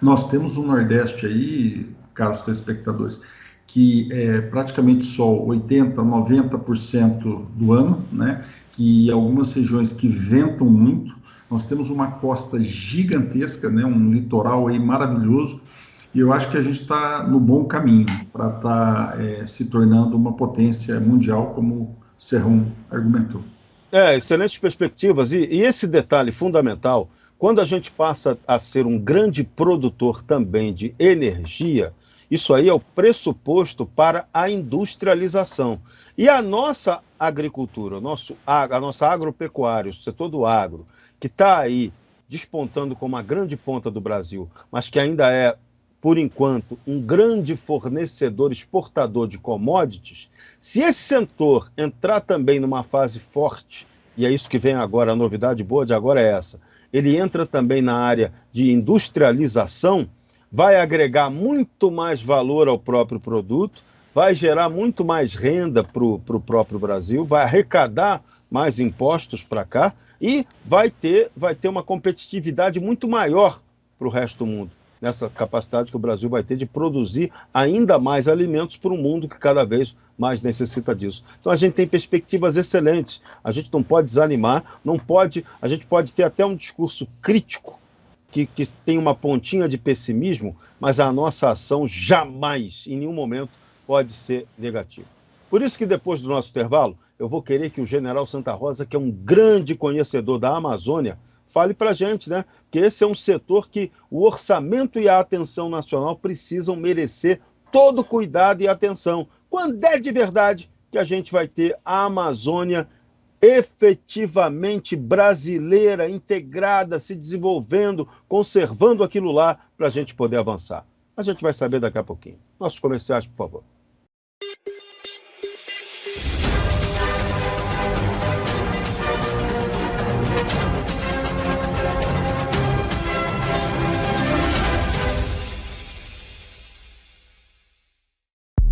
Nós temos um Nordeste aí, caros telespectadores, que é praticamente sol 80%, 90% do ano, né? Que algumas regiões que ventam muito. Nós temos uma costa gigantesca, né? Um litoral aí maravilhoso, e eu acho que a gente está no bom caminho para estar se tornando uma potência mundial, como o Serrão argumentou. Excelentes perspectivas, e esse detalhe fundamental, quando a gente passa a ser um grande produtor também de energia, isso aí é o pressuposto para a industrialização. E a nossa agricultura, a nossa agropecuária, o setor do agro, que está aí despontando como a grande ponta do Brasil, mas que ainda é, por enquanto, um grande fornecedor, exportador de commodities, se esse setor entrar também numa fase forte, e é isso que vem agora, a novidade boa de agora é essa, ele entra também na área de industrialização, vai agregar muito mais valor ao próprio produto, vai gerar muito mais renda para o próprio Brasil, vai arrecadar mais impostos para cá e vai ter uma competitividade muito maior para o resto do mundo, nessa capacidade que o Brasil vai ter de produzir ainda mais alimentos para um mundo que cada vez mais necessita disso. Então a gente tem perspectivas excelentes, a gente não pode desanimar, a gente pode ter até um discurso crítico, que tem uma pontinha de pessimismo, mas a nossa ação jamais, em nenhum momento, pode ser negativa. Por isso que depois do nosso intervalo, eu vou querer que o General Santa Rosa, que é um grande conhecedor da Amazônia, fale para a gente, né? Que esse é um setor que o orçamento e a atenção nacional precisam merecer todo cuidado e atenção. Quando é de verdade que a gente vai ter a Amazônia efetivamente brasileira, integrada, se desenvolvendo, conservando aquilo lá para a gente poder avançar? A gente vai saber daqui a pouquinho. Nossos comerciais, por favor.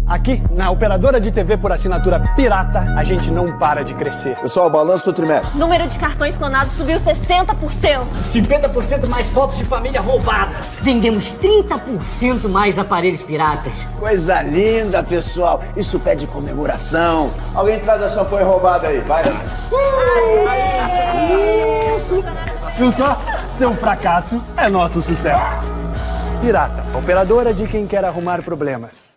Aqui, na operadora de TV por assinatura pirata, a gente não para de crescer. Pessoal, balanço do trimestre. Número de cartões clonados subiu 60%. 50% mais fotos de família roubadas. Vendemos 30% mais aparelhos piratas. Coisa linda, pessoal. Isso pede comemoração. Alguém traz a champanhe roubada aí, vai. Viu só? Seu fracasso é nosso sucesso. Pirata, operadora de quem quer arrumar problemas.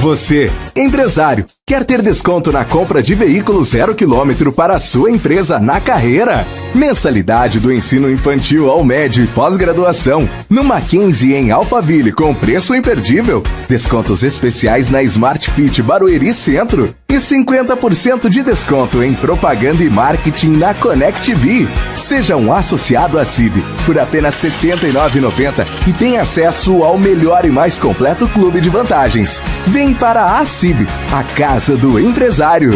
Você, empresário, quer ter desconto na compra de veículo 0 km para a sua empresa na carreira? Mensalidade do ensino infantil ao médio e pós-graduação no Mackenzie em Alphaville com preço imperdível. Descontos especiais na Smart Fit Barueri Centro e 50% de desconto em propaganda e marketing na ConnectV. Seja um associado à CIB por apenas R$ 79,90 e tenha acesso ao melhor e mais completo clube de vantagens. Vem para a CIB, a casa do empresário.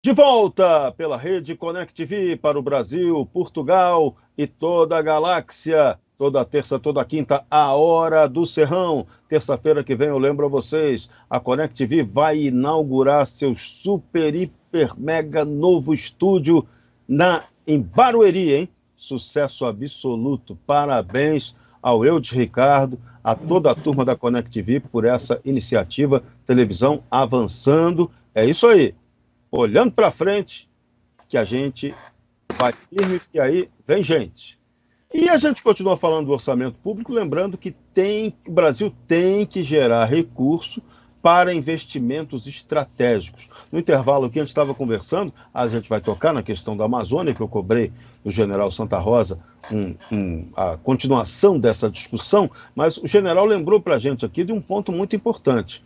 De volta pela rede ConnectV para o Brasil, Portugal e toda a galáxia. Toda terça, toda quinta, a Hora do Serrão. Terça-feira que vem, eu lembro a vocês, a ConnectV vai inaugurar seu super, hiper, mega novo estúdio em Barueri, hein? Sucesso absoluto. Parabéns ao Eudes Ricardo, a toda a turma da ConnectV por essa iniciativa. Televisão avançando. É isso aí. Olhando para frente, que a gente vai firme, e aí vem gente. E a gente continua falando do orçamento público, lembrando que o Brasil tem que gerar recurso para investimentos estratégicos. No intervalo que a gente estava conversando, a gente vai tocar na questão da Amazônia, que eu cobrei do general Santa Rosa, a continuação dessa discussão, mas o general lembrou para a gente aqui de um ponto muito importante.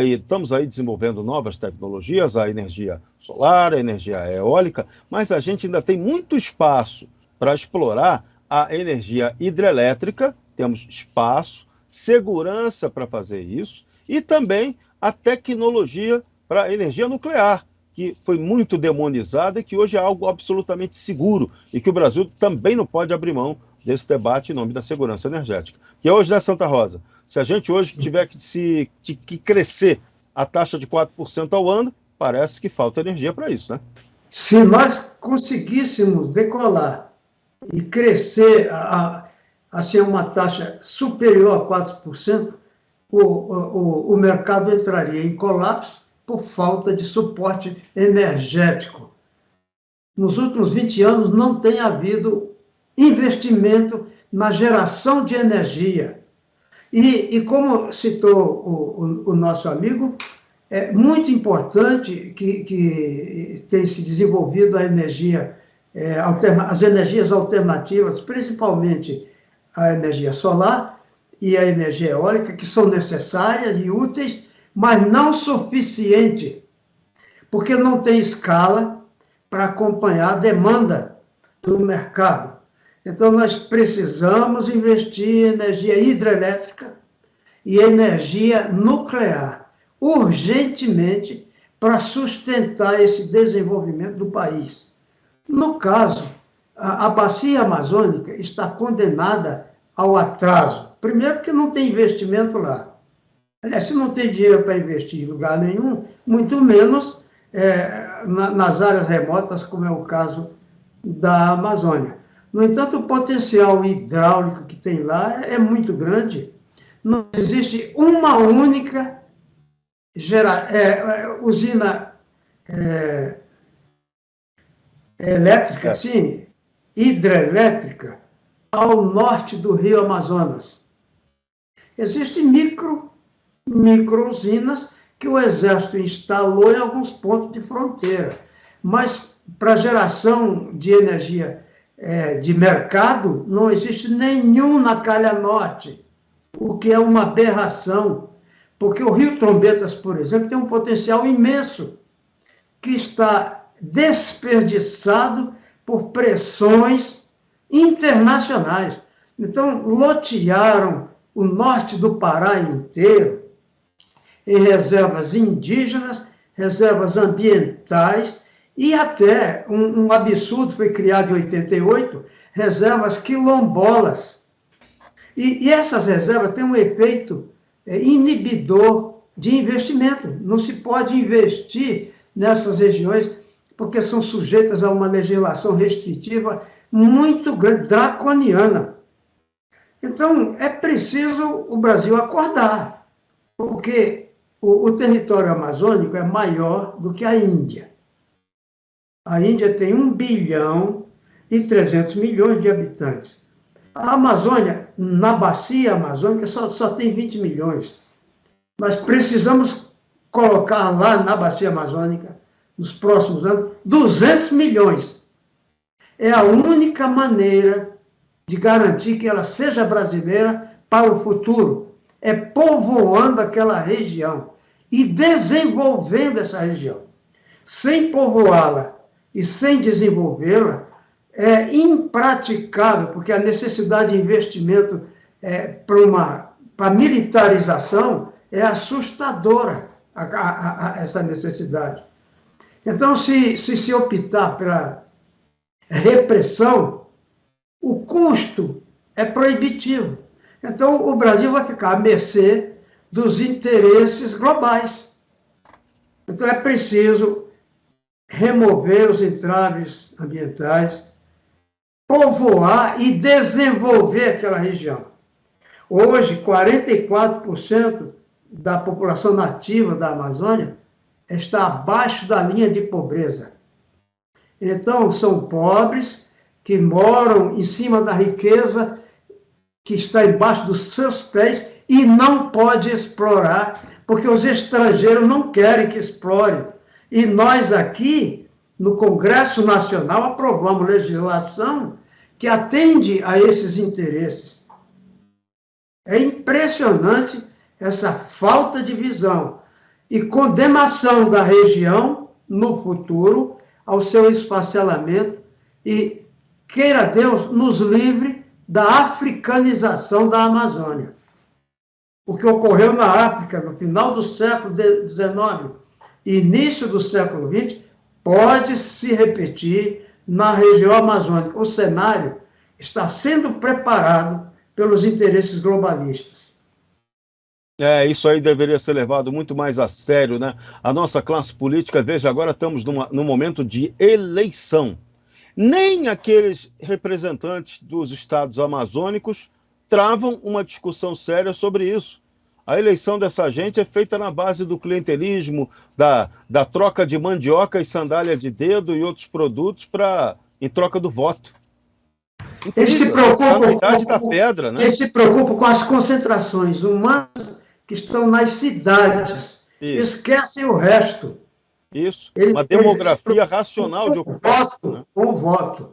Estamos aí desenvolvendo novas tecnologias, a energia solar, a energia eólica, mas a gente ainda tem muito espaço para explorar a energia hidrelétrica, temos espaço, segurança para fazer isso, e também a tecnologia para a energia nuclear, que foi muito demonizada e que hoje é algo absolutamente seguro, e que o Brasil também não pode abrir mão desse debate em nome da segurança energética. E hoje, né, Santa Rosa? Se a gente hoje tiver que crescer a taxa de 4% ao ano, parece que falta energia para isso, né? Se nós conseguíssemos decolar e crescer assim, uma taxa superior a 4%, o mercado entraria em colapso por falta de suporte energético. Nos últimos 20 anos não tem havido investimento na geração de energia. E como citou o nosso amigo, é muito importante que tem se desenvolvido a energia, as energias alternativas, principalmente a energia solar e a energia eólica, que são necessárias e úteis, mas não suficiente, porque não tem escala para acompanhar a demanda do mercado. Então, nós precisamos investir em energia hidrelétrica e energia nuclear, urgentemente, para sustentar esse desenvolvimento do país. No caso, a bacia amazônica está condenada ao atraso. Primeiro, porque não tem investimento lá. Aliás, se não tem dinheiro para investir em lugar nenhum, muito menos nas áreas remotas, como é o caso da Amazônia. No entanto, o potencial hidráulico que tem lá é muito grande. Não existe uma única usina elétrica, assim, hidrelétrica, ao norte do rio Amazonas. Existem micro-usinas que o Exército instalou em alguns pontos de fronteira, mas para geração de energia de mercado, não existe nenhum na calha norte, o que é uma aberração, porque o Rio Trombetas, por exemplo, tem um potencial imenso, que está desperdiçado por pressões internacionais. Então, lotearam o norte do Pará inteiro em reservas indígenas, reservas ambientais, e até um absurdo foi criado em 88, reservas quilombolas. E essas reservas têm um efeito inibidor de investimento. Não se pode investir nessas regiões porque são sujeitas a uma legislação restritiva muito grande, draconiana. Então, é preciso o Brasil acordar. Porque o território amazônico é maior do que a Índia. A Índia tem 1.300.000.000 de habitantes. A Amazônia, na bacia amazônica, só tem 20 milhões. Nós precisamos colocar lá na bacia amazônica, nos próximos anos, 200 milhões. É a única maneira de garantir que ela seja brasileira para o futuro. É povoando aquela região e desenvolvendo essa região. Sem povoá-la e sem desenvolvê-la, é impraticável, porque a necessidade de investimento para militarização é assustadora, essa necessidade. Então, se optar pela repressão, o custo é proibitivo. Então, o Brasil vai ficar à mercê dos interesses globais. Então, é preciso remover os entraves ambientais, povoar e desenvolver aquela região. Hoje, 44% da população nativa da Amazônia está abaixo da linha de pobreza. Então, são pobres que moram em cima da riqueza que está embaixo dos seus pés e não pode explorar, porque os estrangeiros não querem que explore. E nós aqui, no Congresso Nacional, aprovamos legislação que atende a esses interesses. É impressionante essa falta de visão e condenação da região no futuro ao seu esfacelamento e, queira Deus, nos livre da africanização da Amazônia. O que ocorreu na África no final do século XIX e início do século XX pode se repetir na região amazônica. O cenário está sendo preparado pelos interesses globalistas. Isso aí deveria ser levado muito mais a sério, né? A nossa classe política, veja, agora estamos num momento de eleição. Nem aqueles representantes dos estados amazônicos travam uma discussão séria sobre isso. A eleição dessa gente é feita na base do clientelismo, da troca de mandioca e sandália de dedo e outros produtos em troca do voto. Eles se preocupam da pedra, né? Eles se preocupam com as concentrações humanas que estão nas cidades. Isso. Esquecem o resto. Isso. Uma demografia racional de ocupação. Com voto.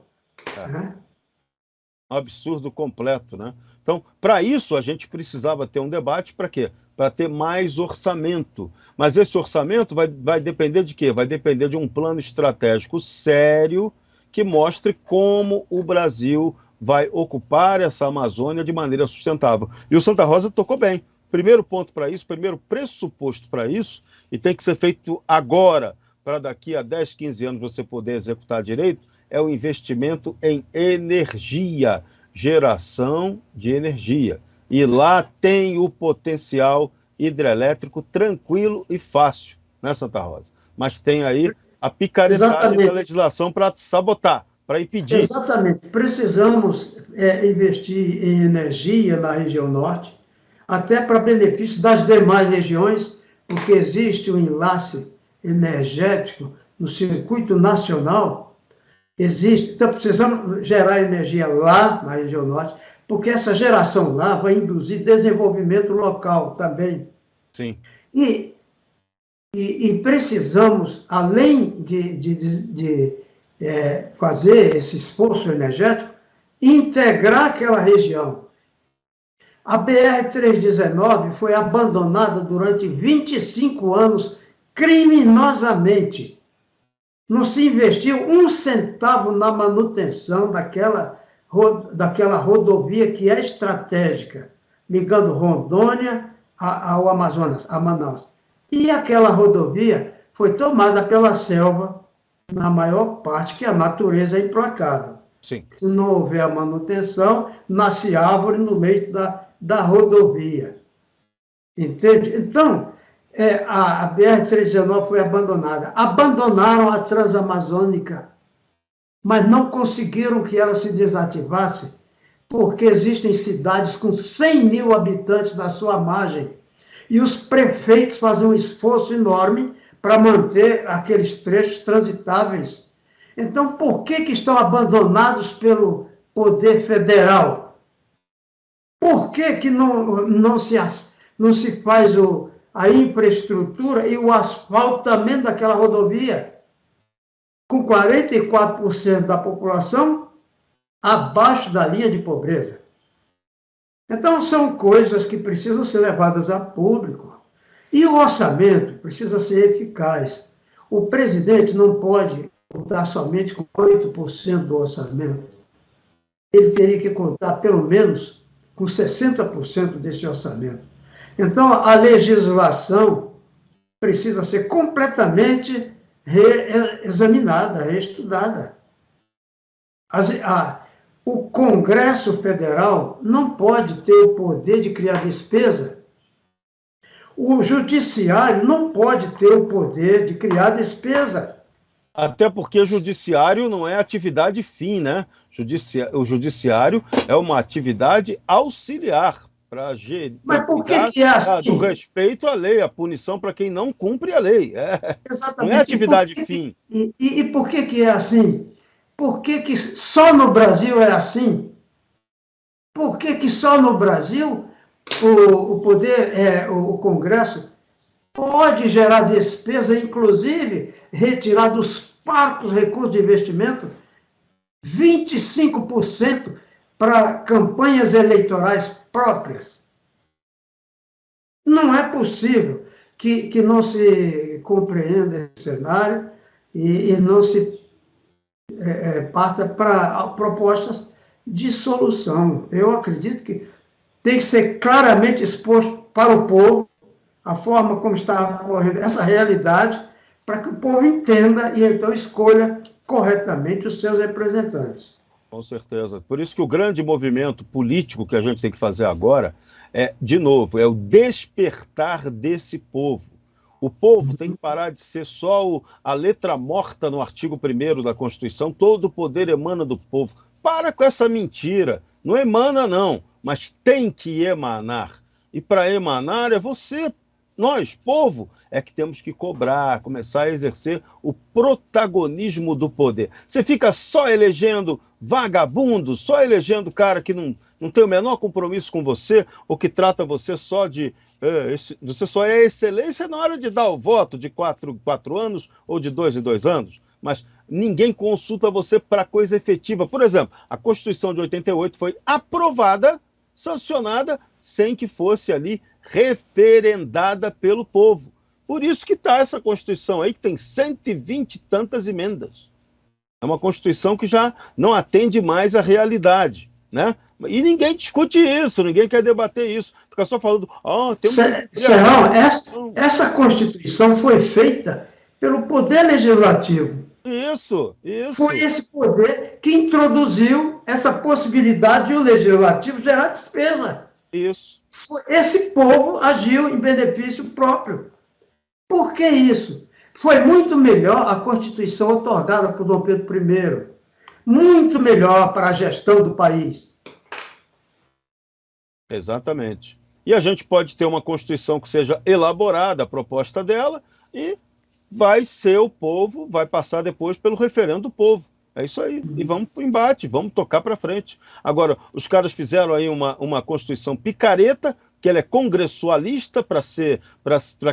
Um absurdo completo, né? Então, para isso, a gente precisava ter um debate para quê? Para ter mais orçamento. Mas esse orçamento vai depender de quê? Vai depender de um plano estratégico sério que mostre como o Brasil vai ocupar essa Amazônia de maneira sustentável. E o Santa Rosa tocou bem. Primeiro ponto para isso, primeiro pressuposto para isso, e tem que ser feito agora, para daqui a 10, 15 anos você poder executar direito, é o investimento em energia, geração de energia. E lá tem o potencial hidrelétrico tranquilo e fácil, né, Santa Rosa? Mas tem aí a picaretagem da legislação para sabotar, para impedir. Exatamente. Precisamos investir em energia na região norte, até para benefício das demais regiões, porque existe um enlace energético no circuito nacional. Então, precisamos gerar energia lá na região norte, porque essa geração lá vai induzir desenvolvimento local também. Sim. E precisamos, além de fazer esse esforço energético, integrar aquela região. A BR-319 foi abandonada durante 25 anos criminosamente. Não se investiu um centavo na manutenção daquela rodovia que é estratégica, ligando Rondônia ao Amazonas, a Manaus. E aquela rodovia foi tomada pela selva, na maior parte, que a natureza é implacável. Sim. Se não houver a manutenção, nasce árvore no leito da rodovia. Entende? Então, a BR-319 foi abandonada. Abandonaram a Transamazônica, mas não conseguiram que ela se desativasse, porque existem cidades com 100 mil habitantes na sua margem. e os prefeitos fazem um esforço enorme para manter aqueles trechos transitáveis. Então, por que estão abandonados pelo poder federal? Por que não se faz a infraestrutura e o asfaltamento daquela rodovia? Com 44% da população abaixo da linha de pobreza. Então, são coisas que precisam ser levadas a público. E o orçamento precisa ser eficaz. O presidente não pode contar somente com 8% do orçamento. Ele teria que contar, pelo menos, com 60% desse orçamento. Então, a legislação precisa ser completamente reexaminada, reestudada. O Congresso Federal não pode ter o poder de criar despesa. O Judiciário não pode ter o poder de criar despesa. Até porque o Judiciário não é atividade fim, né? O Judiciário é uma atividade auxiliar para gerir. Mas por que é assim? Do respeito à lei, a punição para quem não cumpre a lei. Exatamente. Não é atividade fim. E por que é assim? Por que só no Brasil é assim? Por que só no Brasil o poder, o Congresso, pode gerar despesa, inclusive retirar dos parcos recursos de investimento 25% para campanhas eleitorais próprias? Não é possível que não se compreenda esse cenário e não se parta para propostas de solução. Eu acredito que tem que ser claramente exposto para o povo a forma como está ocorrendo essa realidade, para que o povo entenda e então escolha corretamente os seus representantes. Com certeza. Por isso que o grande movimento político que a gente tem que fazer agora de novo, é o despertar desse povo. O povo tem que parar de ser só a letra morta no artigo 1º da Constituição, todo o poder emana do povo. Para com essa mentira. Não emana, não, mas tem que emanar. E para emanar é você, nós, povo, é que temos que cobrar, começar a exercer o protagonismo do poder. Você fica só elegendo vagabundo, só elegendo cara que não tem o menor compromisso com você, ou que trata você só de... você só é excelência na hora de dar o voto de 4 anos ou de 2 em 2 anos. Mas ninguém consulta você para coisa efetiva. Por exemplo, a Constituição de 88 foi aprovada, sancionada, sem que fosse ali referendada pelo povo. Por isso que está essa Constituição aí, que tem 120 e tantas emendas. É uma Constituição que já não atende mais à realidade, né? E ninguém discute isso, ninguém quer debater isso. Fica só falando... Serrão, essa Constituição foi feita pelo Poder Legislativo. Isso. Foi esse poder que introduziu essa possibilidade de o Legislativo gerar despesa. Isso. Esse povo agiu em benefício próprio. Por que isso? Foi muito melhor a Constituição otorgada por Dom Pedro I. Muito melhor para a gestão do país. Exatamente. E a gente pode ter uma Constituição que seja elaborada, a proposta dela, e vai ser o povo, vai passar depois pelo referendo do povo. É isso aí. E vamos para o embate, vamos tocar para frente. Agora, os caras fizeram aí uma Constituição picareta, que ela é congressualista para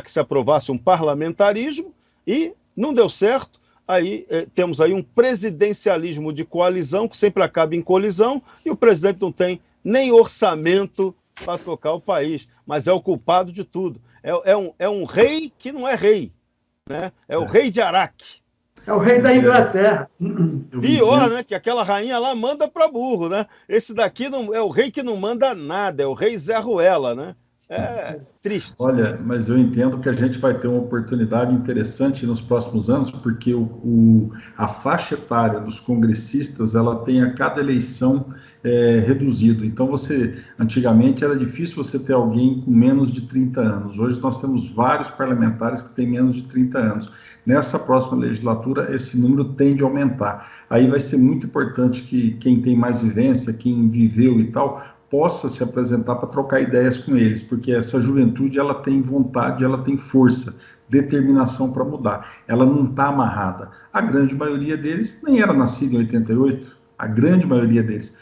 que se aprovasse um parlamentarismo, e não deu certo. Aí temos aí um presidencialismo de coalizão, que sempre acaba em colisão, e o presidente não tem nem orçamento para tocar o país, mas é o culpado de tudo. É um rei que não é rei, né? É o rei de Araque. É o rei da Inglaterra. Pior, né? Que aquela rainha lá manda para burro, né? Esse daqui não, é o rei que não manda nada, é o rei Zé Ruela, né? É triste. Olha, mas eu entendo que a gente vai ter uma oportunidade interessante nos próximos anos, porque a faixa etária dos congressistas, ela tem a cada eleição reduzido. Então, antigamente era difícil você ter alguém com menos de 30 anos. Hoje nós temos vários parlamentares que têm menos de 30 anos. Nessa próxima legislatura, esse número tende a aumentar. Aí vai ser muito importante que quem tem mais vivência, quem viveu e tal, possa se apresentar para trocar ideias com eles, porque essa juventude ela tem vontade, ela tem força, determinação para mudar. Ela não está amarrada. A grande maioria deles nem era nascida em 88, a grande maioria deles.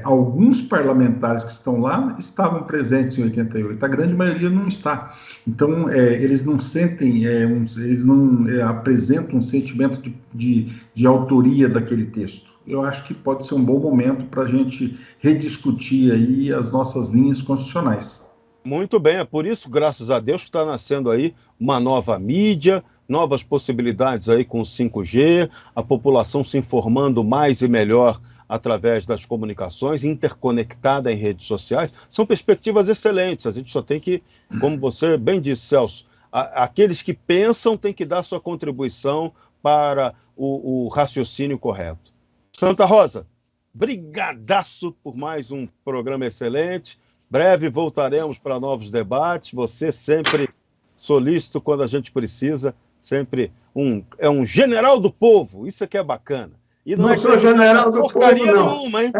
Alguns parlamentares que estão lá estavam presentes em 88, a grande maioria não está. Então, eles não sentem, eles não apresentam um sentimento de autoria daquele texto. Eu acho que pode ser um bom momento para a gente rediscutir aí as nossas linhas constitucionais. Muito bem, é por isso, graças a Deus, que está nascendo aí uma nova mídia, novas possibilidades aí com o 5G, a população se informando mais e melhor através das comunicações, interconectada em redes sociais. São perspectivas excelentes, a gente só tem que, como você bem disse, Celso, aqueles que pensam têm que dar sua contribuição para o raciocínio correto. Santa Rosa, brigadaço por mais um programa excelente. Breve voltaremos para novos debates. Você sempre solícito quando a gente precisa, sempre é um general do povo. Isso aqui é bacana. E não sou general do povo, não. Nenhuma, hein?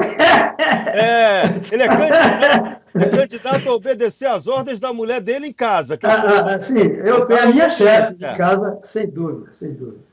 Ele é candidato a obedecer às ordens da mulher dele em casa. Sim, eu tenho a minha chefe em casa, sem dúvida, sem dúvida.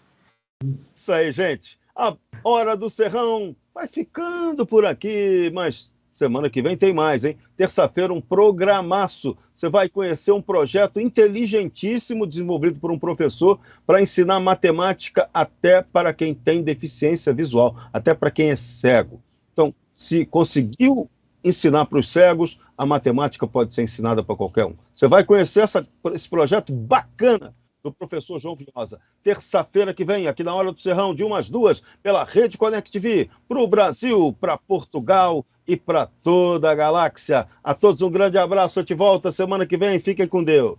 Isso aí, gente. A Hora do Serrão vai ficando por aqui, mas semana que vem tem mais, hein? Terça-feira, um programaço. Você vai conhecer um projeto inteligentíssimo desenvolvido por um professor para ensinar matemática até para quem tem deficiência visual, até para quem é cego. Então, se conseguiu ensinar para os cegos, a matemática pode ser ensinada para qualquer um. Você vai conhecer esse projeto bacana do professor João Viosa. Terça-feira que vem, aqui na Hora do Serrão, de 1 às 2, pela Rede Connect TV, para o Brasil, para Portugal e para toda a galáxia. A todos um grande abraço, eu te volto semana que vem, fiquem com Deus.